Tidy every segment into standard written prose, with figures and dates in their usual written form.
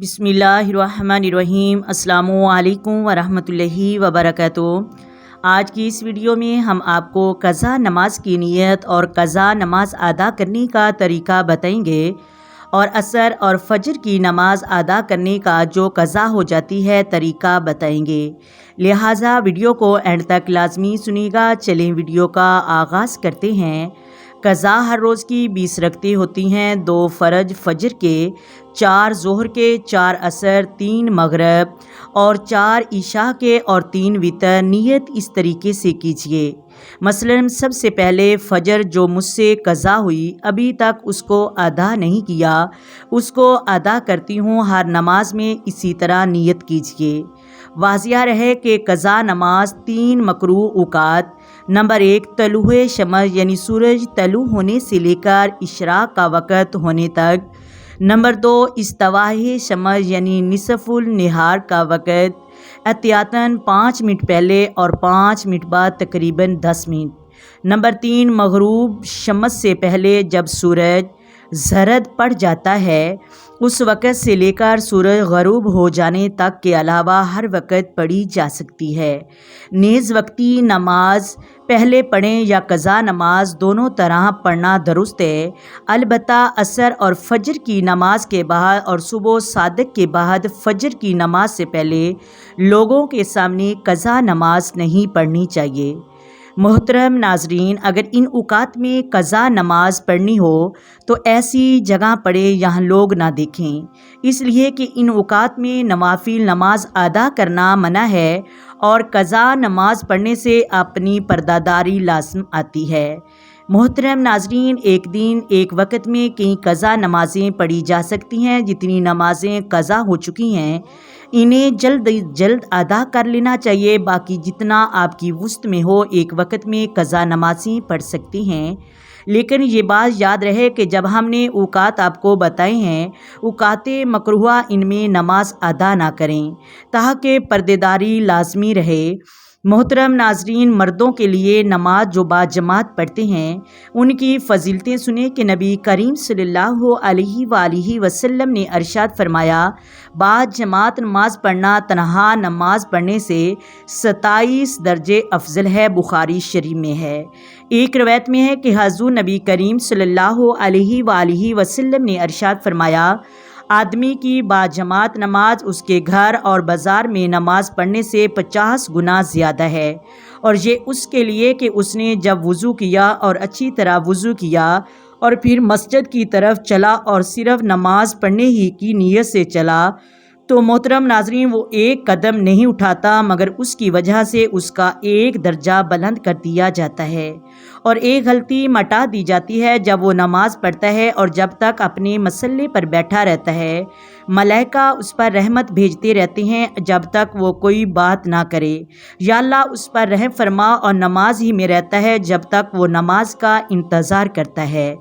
बिस्मिल्लाहिर्रहमानिर्रहीम। अस्सलामु अलैकुम वरहमतुल्लाहि वबरकातुहू। आज की इस वीडियो में हम आपको क़ज़ा नमाज की नियत और क़ज़ा नमाज अदा करने का तरीका बताएंगे और असर और फजर की नमाज अदा करने का जो क़ज़ा हो जाती है तरीका बताएंगे। लिहाजा वीडियो को एंड तक लाजमी सुनिएगा। चलें वीडियो का आगाज़ करते हैं। क़ज़ा हर रोज़ की 20 रकतें होती हैं, 2 फ़र्ज फजर के, 4 ज़ोहर के, 4 असर, 3 मगरिब और 4 इशा के और 3 वितर। नियत इस तरीके से कीजिए। मसलन सबसे पहले फ़जर जो मुझसे क़ज़ा हुई अभी तक उसको अदा नहीं किया, उसको अदा करती हूँ। हर नमाज में इसी तरह नियत कीजिए। वाज़िया रहे कि क़ज़ा नमाज 3 मकरूह औक़ात। नंबर 1 तलुए शमस यानी सूरज तलु होने से लेकर इशराक का वक़्त होने तक। नंबर 2 इस्तवाए शमस यानी निसफुल निहार का वक़्त, एहतियातन 5 मिनट पहले और 5 मिनट बाद तकरीबन 10 मिनट। नंबर 3 मग़रूब शमस से पहले जब सूरज ज़रद पड़ जाता है उस वक़्त से लेकर सूरज ग़रूब हो जाने तक के अलावा हर वक़्त पढ़ी जा सकती है। नेज़ वक्ती नमाज पहले पढ़ें या क़ज़ा नमाज दोनों तरह पढ़ना दुरुस्त है। अलबत्ता असर और फजर की नमाज के बाद और सुबह सादिक के बाद फजर की नमाज से पहले लोगों के सामने क़ज़ा नमाज नहीं पढ़नी चाहिए। मोहतरम नाजरीन, अगर इन औक़ात में क़ज़ा नमाज पढ़नी हो तो ऐसी जगह पढ़े यहाँ लोग ना देखें, इसलिए कि इन औक़ात में नवाफिल नमाज अदा करना मना है और क़ज़ा नमाज पढ़ने से अपनी पर्दादारी लाज़िम आती है। मोहतरम नाजरीन, एक दिन एक वक़्त में कई क़ज़ा नमाज़ें पढ़ी जा सकती हैं। जितनी नमाज़ें क़ज़ा हो चुकी हैं इन्हें जल्द जल्द अदा कर लेना चाहिए। बाकी जितना आपकी वुस्त में हो एक वक़्त में क़ज़ा नमाज़ें पढ़ सकती हैं। लेकिन ये बात याद रहे कि जब हमने औक़ात आपको बताए हैं औक़ाते मकरूहा इनमें नमाज अदा ना करें ताकि पर्देदारी लाजमी रहे। मोहतरम नाजरीन, मर्दों के लिए नमाज जो बाजमात पढ़ते हैं उनकी फ़जीलतें सुने कि नबी करीम सल्लल्लाहु अलैहि वसल्लम ने अरशाद फरमाया, बाजमात नमाज पढ़ना तनहा नमाज पढ़ने से 27 दर्जे अफजल है। बुखारी शरीफ में है। एक रवायत में है कि हज़ूर नबी करीम सल्लल्लाहु अलैहि वसल्लम ने अरशाद फरमाया, आदमी की बाजमात नमाज उसके घर और बाज़ार में नमाज पढ़ने से 50 गुना ज़्यादा है। और ये उसके लिए कि उसने जब वज़ू किया और अच्छी तरह वज़ू किया और फिर मस्जिद की तरफ चला और सिर्फ़ नमाज पढ़ने ही की नीयत से चला तो मोहतरम नाजरीन वो एक कदम नहीं उठाता मगर उसकी वजह से उसका एक दर्जा बुलंद कर दिया जाता है और एक गलती मटा दी जाती है। जब वो नमाज पढ़ता है और जब तक अपने मसल्ले पर बैठा रहता है मलाइका उस पर रहमत भेजते रहते हैं जब तक वो कोई बात ना करे। या अल्लाह उस पर रहम फरमा और नमाज ही में रहता है जब तक वो नमाज का इंतज़ार करता है।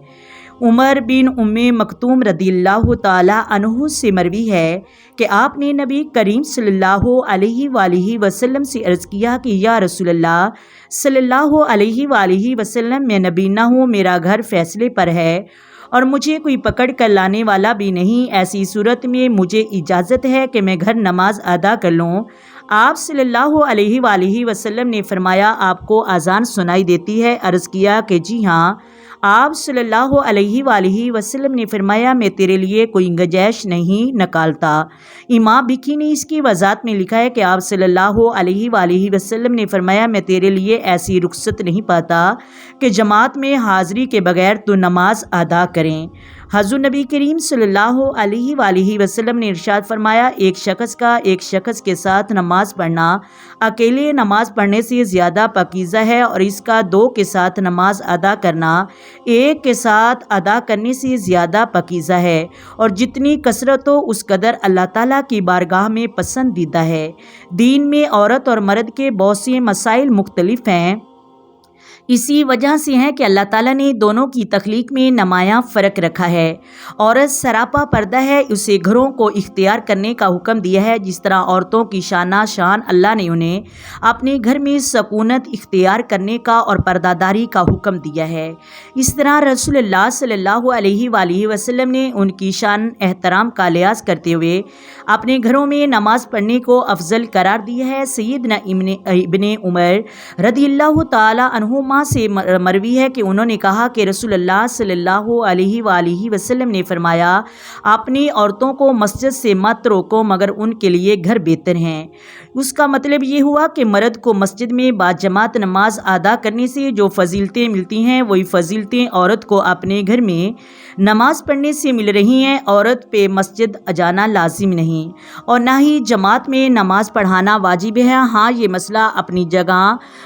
उमर बिन उम्मे मकतूम रदियल्लाहु ताला अन्हु से मरवी है कि आपने नबी करीम सल्लल्लाहु अलैहि वसल्लम से अर्ज़ किया कि या रसूलल्लाह सल्लल्लाहु अलैहि वसल्लम, मैं नबीना हूँ, मेरा घर फैसले पर है और मुझे कोई पकड़ कर लाने वाला भी नहीं। ऐसी सूरत में मुझे इजाज़त है कि मैं घर नमाज अदा कर लूँ। आप सल्लल्लाहु अलैहि वसल्लम ने फरमाया, आपको अजान सुनाई देती है? अर्ज़ किया कि जी हाँ। आप सल्लल्लाहु अलैहि वसल्लम ने फरमाया, मैं तेरे लिए कोई गुंजाइश नहीं निकालता। इमाम बिकी ने इसकी वज़ाहत में लिखा है कि आप सल्लल्लाहु अलैहि वसल्लम ने फरमाया, मैं तेरे लिए ऐसी रुख्सत नहीं पाता कि जमात में हाज़िरी के बगैर तो नमाज अदा करें। हज़ूर नबी करीम सल्लल्लाहु अलैहि वसल्लम ने इरशाद फरमाया, एक शख्स के साथ नमाज पढ़ना अकेले नमाज पढ़ने से ज़्यादा पाकीज़ा है और इसका 2 के साथ नमाज अदा करना 1 के साथ अदा करने से ज़्यादा पाकीज़ा है और जितनी कसरत हो उस कदर अल्लाह ताला की बारगाह में पसंदीदा है। दीन में औरत और मर्द के बहुत से मसाइल मुख्तलिफ हैं। اسی وجہ سے ہے کہ اللہ تعالیٰ نے دونوں کی تخلیق میں نمایاں فرق رکھا ہے۔ عورت سراپا پردہ ہے، اسے گھروں کو اختیار کرنے کا حکم دیا ہے، جس طرح عورتوں کی شانہ شان اللہ نے انہیں اپنے گھر میں سکونت اختیار کرنے کا اور پردہ داری کا حکم دیا ہے، اس طرح رسول اللہ صلی اللہ علیہ وآلہ وسلم نے ان کی شان احترام کا لحاظ کرتے ہوئے اپنے گھروں میں نماز پڑھنے کو افضل قرار دیا ہے۔ سیدنا ابن عمر رضی اللہ تعالی عنہما سے مروی ہے کہ انہوں نے کہا کہ رسول اللہ صلی اللہ علیہ وآلہ وسلم نے فرمایا، اپنی عورتوں کو مسجد سے مت روکو مگر ان کے لیے گھر بہتر ہیں۔ اس کا مطلب یہ ہوا کہ مرد کو مسجد میں باجماعت نماز ادا کرنے سے جو فضیلتیں ملتی ہیں وہی فضیلتیں عورت کو اپنے گھر میں نماز پڑھنے سے مل رہی ہیں۔ عورت پہ مسجد جانا لازم نہیں اور نہ ہی جماعت میں نماز پڑھانا واجب ہے۔ ہاں، یہ مسئلہ اپنی جگہ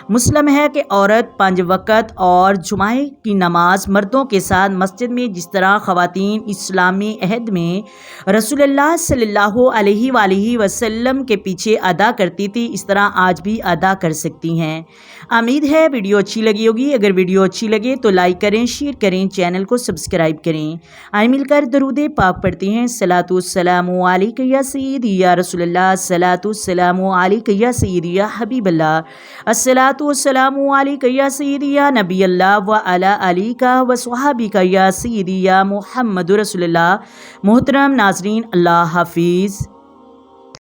مسلم ہے کہ عورت 5 وقت اور جمعہ کی نماز مردوں کے ساتھ مسجد میں جس طرح خواتین اسلامی عہد میں رسول اللہ صلی اللہ علیہ وآلہ وسلم کے پیچھے ادا کرتی تھی، اس طرح آج بھی ادا کر سکتی ہیں۔ امید ہے ویڈیو اچھی لگی ہوگی۔ اگر ویڈیو اچھی لگے تو لائک کریں، شیئر کریں، چینل کو سبسکرائب کریں۔ آئے مل کر درود پاک پڑھتے ہیں۔ صلاۃ والسلام علیک یا سیدی یا رسول اللہ، صلاۃ والسلام علیک یا سیدی یا حبیب اللہ، الصلاۃ والسلام علیک یا سیدی یا نبی اللہ وعلی آلک وصحبک یا سیدی یا محمد رسول اللہ۔ محترم ناظرین، اللہ حافظ۔